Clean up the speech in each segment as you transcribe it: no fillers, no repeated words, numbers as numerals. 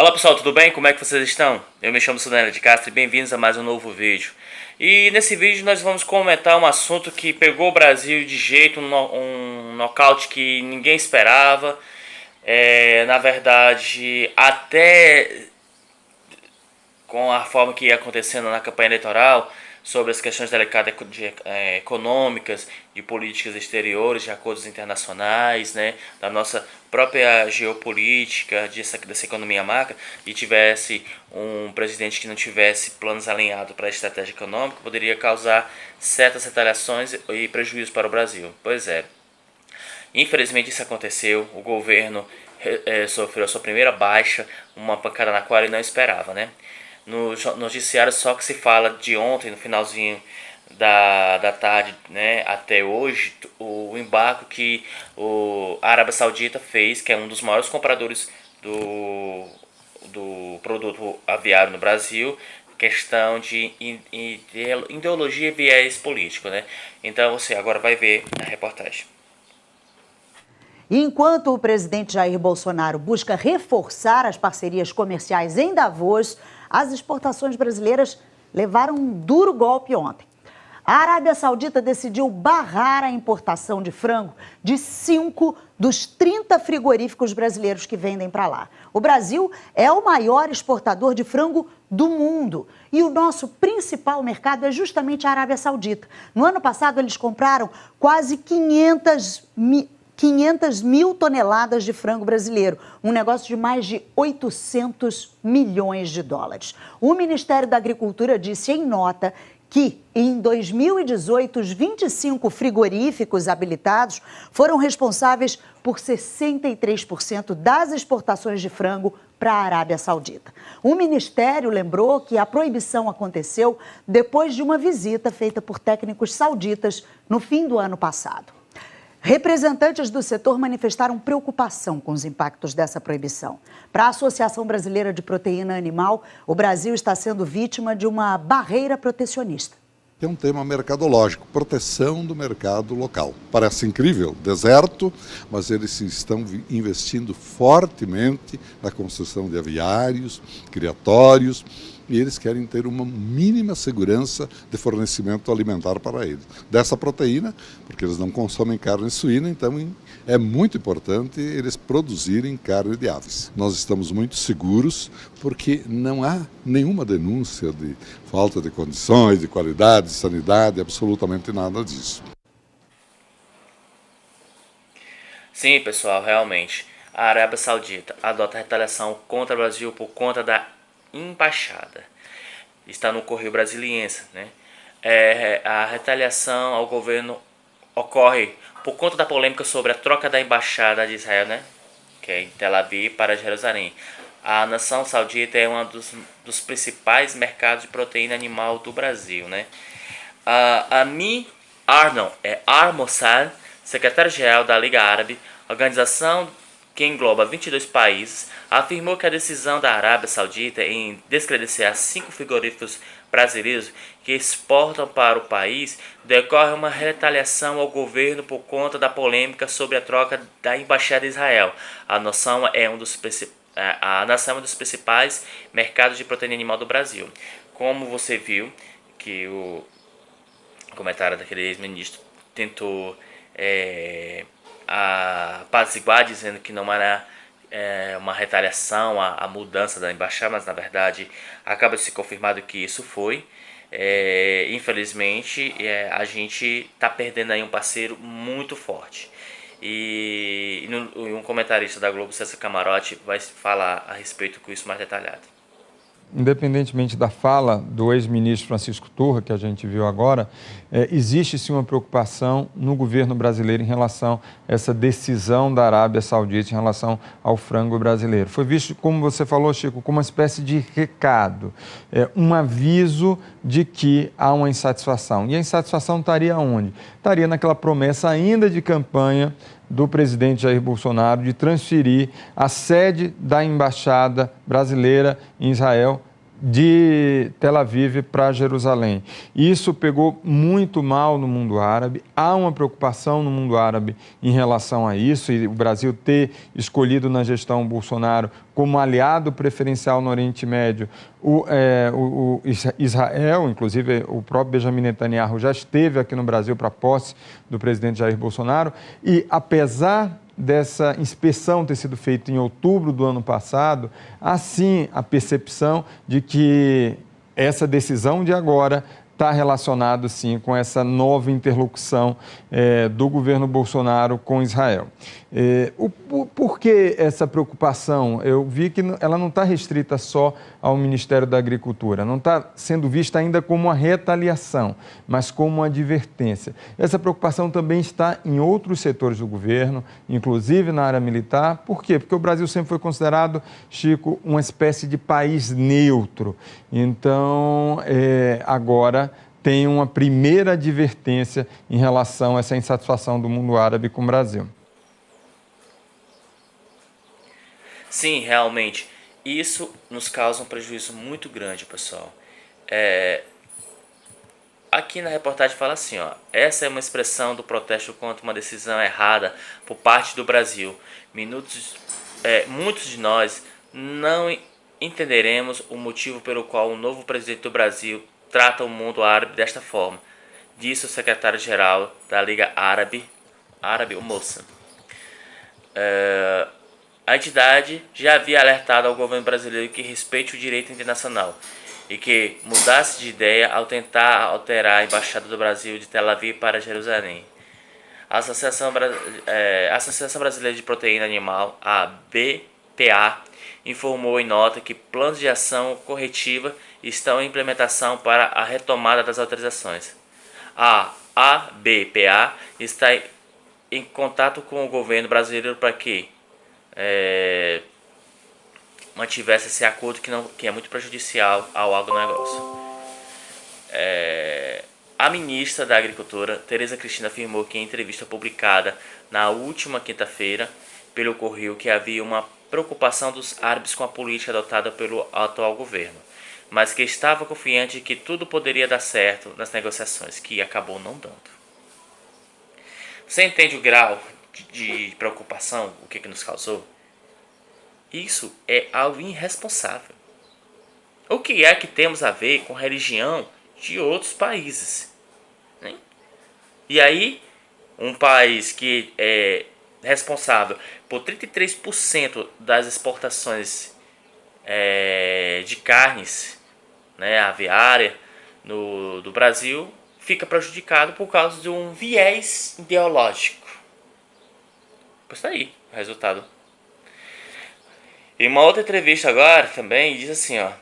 Olá pessoal, tudo bem? Como é que vocês estão? Eu me chamo Sunela de Castro e bem-vindos a mais um novo vídeo. E nesse vídeo nós vamos comentar um assunto que pegou o Brasil de jeito, um nocaute que ninguém esperava. Na verdade, até com a forma que ia acontecendo na campanha eleitoral, sobre as questões delicadas econômicas, de políticas exteriores, de acordos internacionais, né, da nossa própria geopolítica, dessa economia macro, e tivesse um presidente que não tivesse planos alinhados para a estratégia econômica, poderia causar certas retaliações e prejuízos para o Brasil. Pois é, infelizmente isso aconteceu, o governo sofreu a sua primeira baixa, uma pancada na qual ele não esperava, né? No noticiário só que se fala de ontem, no finalzinho da tarde, né, até hoje, o embarque que a Arábia Saudita fez, que é um dos maiores compradores do produto aviário no Brasil, questão de ideologia e viés político, né? Então você agora vai ver a reportagem. Enquanto o presidente Jair Bolsonaro busca reforçar as parcerias comerciais em Davos, as exportações brasileiras levaram um duro golpe ontem. A Arábia Saudita decidiu barrar a importação de frango de 5 dos 30 frigoríficos brasileiros que vendem para lá. O Brasil é o maior exportador de frango do mundo e o nosso principal mercado é justamente a Arábia Saudita. No ano passado, eles compraram quase 500 mil toneladas de frango brasileiro, um negócio de mais de 800 milhões de dólares. O Ministério da Agricultura disse em nota que, em 2018, os 25 frigoríficos habilitados foram responsáveis por 63% das exportações de frango para a Arábia Saudita. O Ministério lembrou que a proibição aconteceu depois de uma visita feita por técnicos sauditas no fim do ano passado. Representantes do setor manifestaram preocupação com os impactos dessa proibição. Para a Associação Brasileira de Proteína Animal, o Brasil está sendo vítima de uma barreira protecionista. É um tema mercadológico, proteção do mercado local. Parece incrível, deserto, mas eles estão investindo fortemente na construção de aviários, criatórios, e eles querem ter uma mínima segurança de fornecimento alimentar para eles. Dessa proteína, porque eles não consomem carne suína, então é muito importante eles produzirem carne de aves. Nós estamos muito seguros porque não há nenhuma denúncia de falta de condições, de qualidade, de sanidade, absolutamente nada disso. Sim, pessoal, realmente, a Arábia Saudita adota retaliação contra o Brasil por conta da embaixada. Está no Correio Brasiliense, né? A retaliação ao governo ocorre por conta da polêmica sobre a troca da embaixada de Israel, né, que é em Tel Aviv, para Jerusalém. A nação saudita é um dos principais mercados de proteína animal do Brasil, né? A Amin Al-Mossad, secretário-geral da Liga Árabe, organização que engloba 22 países, afirmou que a decisão da Arábia Saudita em descredenciar 5 frigoríficos brasileiros que exportam para o país decorre uma retaliação ao governo por conta da polêmica sobre a troca da embaixada de Israel. A nação é um dos principais mercados de proteína animal do Brasil. Como você viu, que o comentário daquele ex-ministro tentou apaziguar, dizendo que não era uma retaliação à mudança da embaixada, mas na verdade acaba de ser confirmado que isso foi. Infelizmente a gente está perdendo aí um parceiro muito forte. E um comentarista da Globo, César Camarote, vai falar a respeito com isso mais detalhado. Independentemente da fala do ex-ministro Francisco Turra, que a gente viu agora, existe sim uma preocupação no governo brasileiro em relação a essa decisão da Arábia Saudita em relação ao frango brasileiro. Foi visto, como você falou, Chico, como uma espécie de recado, um aviso de que há uma insatisfação. E a insatisfação estaria onde? Estaria naquela promessa ainda de campanha do presidente Jair Bolsonaro de transferir a sede da embaixada brasileira em Israel de Tel Aviv para Jerusalém. Isso pegou muito mal no mundo árabe. Há uma preocupação no mundo árabe em relação a isso, e o Brasil ter escolhido na gestão Bolsonaro como aliado preferencial no Oriente Médio o Israel. Inclusive o próprio Benjamin Netanyahu já esteve aqui no Brasil para a posse do presidente Jair Bolsonaro, e apesar dessa inspeção ter sido feita em outubro do ano passado, há sim a percepção de que essa decisão de agora está relacionado sim com essa nova interlocução do governo Bolsonaro com Israel. Por que essa preocupação? Eu vi que ela não está restrita só ao Ministério da Agricultura, não está sendo vista ainda como uma retaliação, mas como uma advertência. Essa preocupação também está em outros setores do governo, inclusive na área militar. Por quê? Porque o Brasil sempre foi considerado, Chico, uma espécie de país neutro. Então, agora tem uma primeira advertência em relação a essa insatisfação do mundo árabe com o Brasil. Sim, realmente. Isso nos causa um prejuízo muito grande, pessoal. Aqui na reportagem fala assim, ó: essa é uma expressão do protesto contra uma decisão errada por parte do Brasil. Muitos de nós não entenderemos o motivo pelo qual o novo presidente do Brasil trata o mundo árabe desta forma, disse o secretário-geral da Liga Árabe, o Mossad. A entidade já havia alertado ao governo brasileiro que respeite o direito internacional e que mudasse de ideia ao tentar alterar a embaixada do Brasil de Tel Aviv para Jerusalém. A Associação Brasileira de Proteína Animal, a BPA, informou em nota que planos de ação corretiva estão em implementação para a retomada das autorizações. A ABPA está em contato com o governo brasileiro para que mantivesse esse acordo que é muito prejudicial ao agronegócio. A ministra da Agricultura, Tereza Cristina, afirmou que em entrevista publicada na última quinta-feira pelo Correio que havia uma preocupação dos árabes com a política adotada pelo atual governo, mas que estava confiante de que tudo poderia dar certo nas negociações, que acabou não dando. Você entende o grau de preocupação, o que nos causou? Isso é algo irresponsável. O que é que temos a ver com a religião de outros países? Né? E aí, um país que é responsável por 33% das exportações de carnes, né, aviária do Brasil, fica prejudicado por causa de um viés ideológico. Pois tá aí o resultado. Em uma outra entrevista agora também diz assim, ó: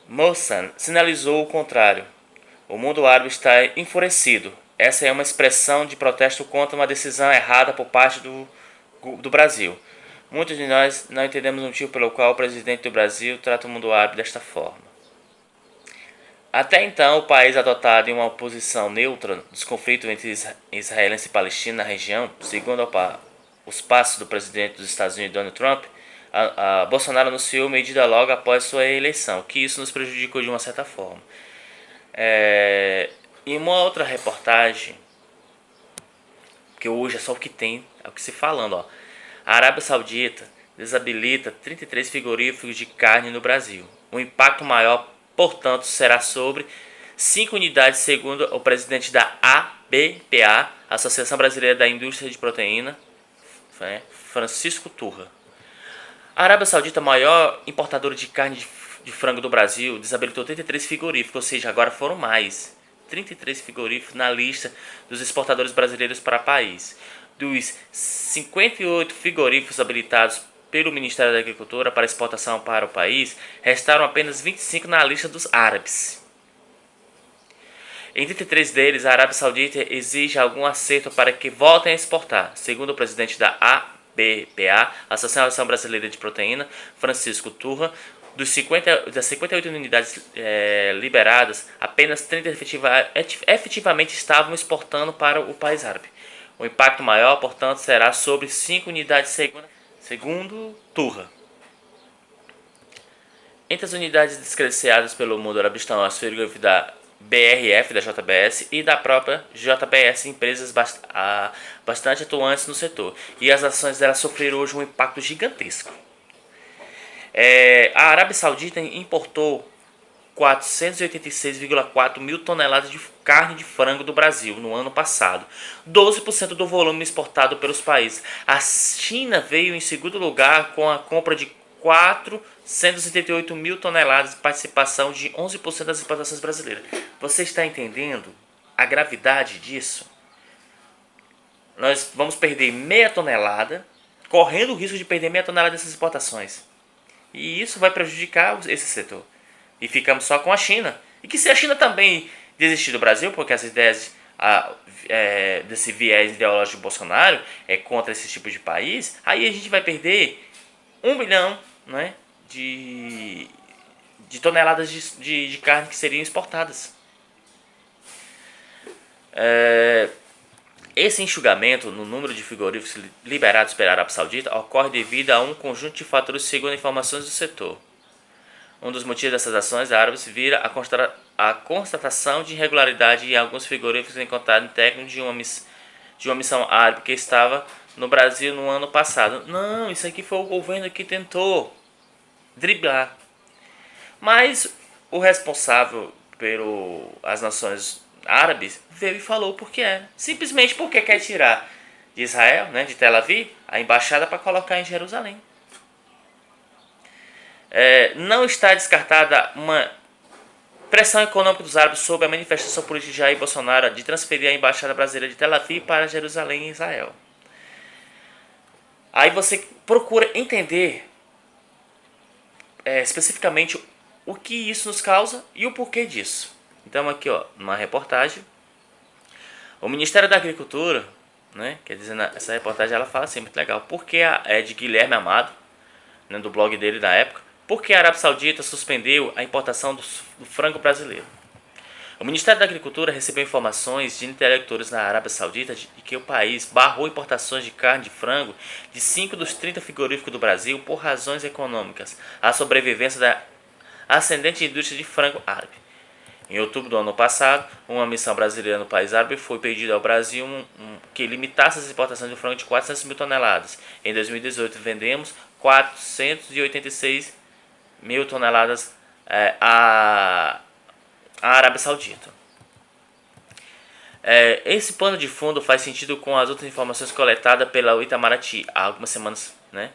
Mossad sinalizou o contrário. O mundo árabe está enfurecido. Essa é uma expressão de protesto contra uma decisão errada por parte do Brasil. Muitos de nós não entendemos o motivo pelo qual o presidente do Brasil trata o mundo árabe desta forma. Até então, o país adotado em uma posição neutra dos conflitos entre israelenses e palestinos na região, segundo os passos do presidente dos Estados Unidos, Donald Trump, Bolsonaro anunciou medida logo após sua eleição, que isso nos prejudicou de uma certa forma. Em uma outra reportagem, que hoje é só o que tem, é o que se falando, ó: a Arábia Saudita desabilita 33 frigoríficos de carne no Brasil. O impacto maior, portanto, será sobre 5 unidades, segundo o presidente da ABPA, Associação Brasileira da Indústria de Proteína, Francisco Turra. A Arábia Saudita, maior importadora de carne de frango do Brasil, desabilitou 33 frigoríficos, ou seja, agora foram mais 33 frigoríficos na lista dos exportadores brasileiros para o país. Dos 58 frigoríficos habilitados pelo Ministério da Agricultura para exportação para o país, restaram apenas 25 na lista dos árabes. Em 33 deles, a Arábia Saudita exige algum acerto para que voltem a exportar. Segundo o presidente da ABPA, Associação Brasileira de Proteína, Francisco Turra, das 58 unidades liberadas, apenas 30 efetivamente estavam exportando para o país árabe. O impacto maior, portanto, será sobre 5 unidades, segundo Turra. Entre as unidades descredenciadas pelo mundo árabe estão as frigoríficas da BRF, da JBS e da própria JBS, empresas bastante atuantes no setor. E as ações delas sofreram hoje um impacto gigantesco. A Arábia Saudita importou 486,4 mil toneladas de carne de frango do Brasil no ano passado, 12% do volume exportado pelos países. A China veio em segundo lugar com a compra de 478 mil toneladas de participação de 11% das exportações brasileiras. Você está entendendo a gravidade disso? Nós vamos perder meia tonelada, correndo o risco de perder meia tonelada dessas exportações. E isso vai prejudicar esse setor. E ficamos só com a China. E que se a China também desistir do Brasil, porque as ideias desse viés ideológico de Bolsonaro é contra esse tipo de país, aí a gente vai perder 1 bilhão, né, de toneladas de carne que seriam exportadas. Esse enxugamento no número de frigoríficos liberados pela Arábia Saudita ocorre devido a um conjunto de fatores segundo informações do setor. Um dos motivos dessas ações árabes vira a constatação de irregularidade em alguns frigoríficos encontrados em técnico de uma missão árabe que estava no Brasil no ano passado. Não, isso aqui foi o governo que tentou driblar. Mas o responsável pelas nações árabes veio e falou porque é. Simplesmente porque quer tirar de Israel, né, de Tel Aviv, a embaixada para colocar em Jerusalém. Não está descartada uma pressão econômica dos árabes sobre a manifestação política de Jair Bolsonaro de transferir a embaixada brasileira de Tel Aviv para Jerusalém, em Israel. Aí você procura entender especificamente o que isso nos causa e o porquê disso. Então aqui, numa reportagem, o Ministério da Agricultura, né, quer dizer, essa reportagem ela fala assim, muito legal, porque é de Guilherme Amado, né, do blog dele da época, porque a Arábia Saudita suspendeu a importação do frango brasileiro. O Ministério da Agricultura recebeu informações de interlocutores na Arábia Saudita de que o país barrou importações de carne de frango de 5 dos 30 frigoríficos do Brasil por razões econômicas, a sobrevivência da ascendente indústria de frango árabe. Em outubro do ano passado, uma missão brasileira no país árabe foi pedida ao Brasil que limitasse as exportações de frango de 400 mil toneladas. Em 2018, vendemos 486 mil toneladas à Arábia Saudita. Esse pano de fundo faz sentido com as outras informações coletadas pela Itamaraty há algumas semanas, né?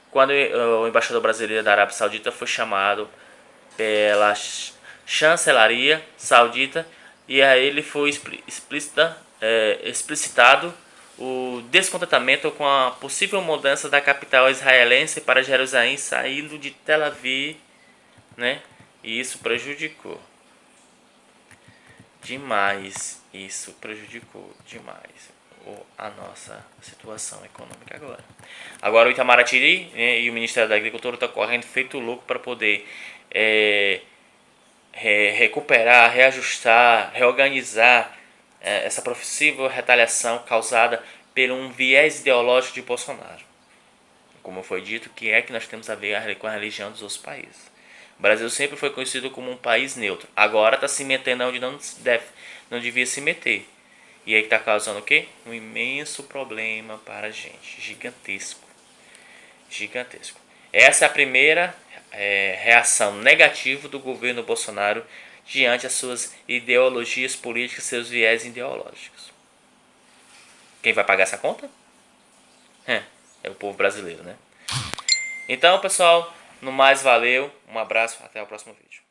Quando o embaixador brasileiro da Arábia Saudita foi chamado pela chancelaria saudita e a ele foi explicitado o descontentamento com a possível mudança da capital israelense para Jerusalém saindo de Tel Aviv, né? E isso prejudicou demais, a nossa situação econômica agora. Agora o Itamaraty, né, e o Ministério da Agricultura estão correndo feito louco para poder recuperar, reajustar, reorganizar essa possível retaliação causada por um viés ideológico de Bolsonaro. Como foi dito, que nós temos a ver com a religião dos outros países. O Brasil sempre foi conhecido como um país neutro. Agora está se metendo onde não devia se meter. E aí está causando o quê? Um imenso problema para a gente. Gigantesco. Essa é a primeira reação negativa do governo Bolsonaro diante das suas ideologias políticas, seus viés ideológicos. Quem vai pagar essa conta? É o povo brasileiro, né? Então, pessoal, no mais, valeu, um abraço, até o próximo vídeo.